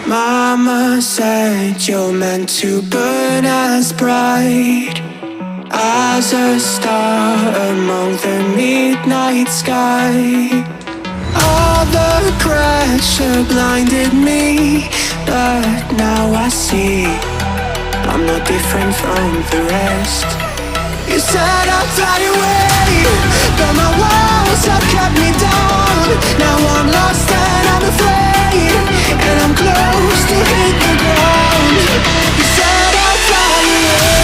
Mama said you're meant to burn as bright as a star among the midnight sky. All the pressure blinded me, but now I see I'm not different from the rest. You said I'd fly away, but my walls have kept me down. Now I'm lost and I'm afraid, and I'm close to hit the ground. You said I'd fly away,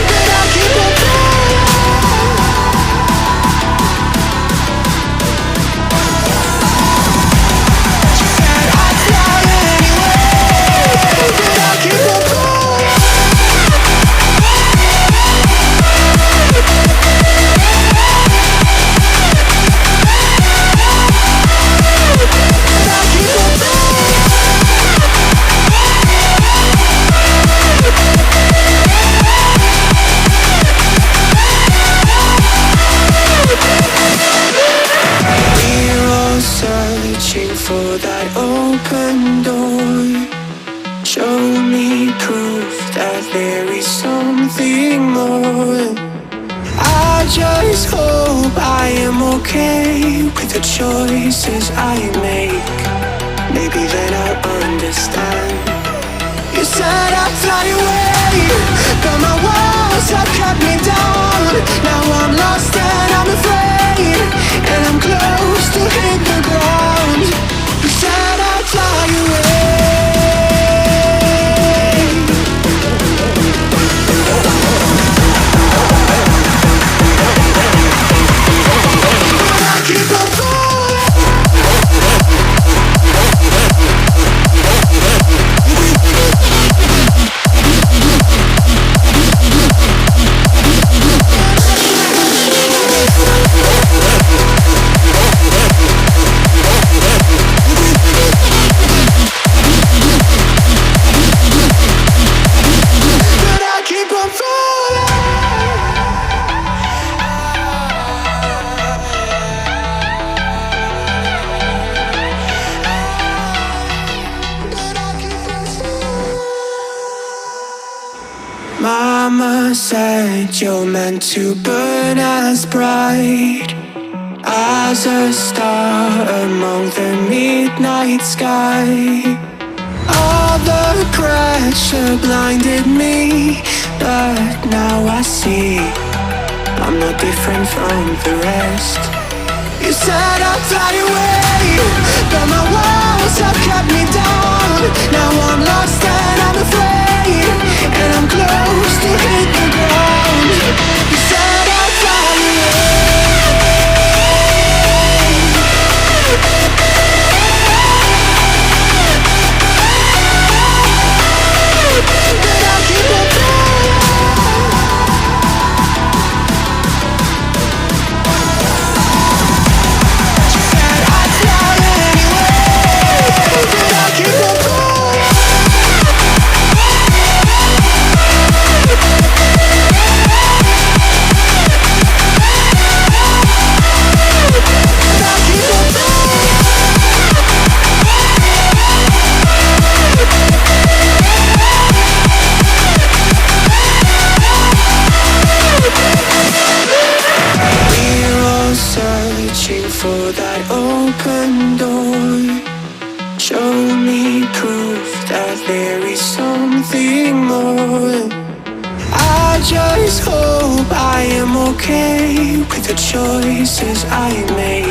but I'll keep on flying. She said I'd fly anyway, but I'll keep on flying. For that open door, show me proof that there is something more. I just hope I am okay with the choices I make. Maybe then I'll understand. You said I'd fly away, but my walls have kept me down. Now I'm lost and I'm afraid, and I'm close to hit the ground. You said I'd fly away, but I keep on falling. Mama said you're meant to burn as bright as a star among the midnight sky. All the pressure blinded me, but now I see I'm not different from the rest. You said I'd fly away, but my walls have kept me down. Now I'm lost and I'm afraid, and I'm close to hit the ground. You said I'd fly away, but I'll keep on flying. She said I'd fly anyway, but I'll keep on flying. For that open door, show me proof that there is something more. I just hope I am okay with the choices I make.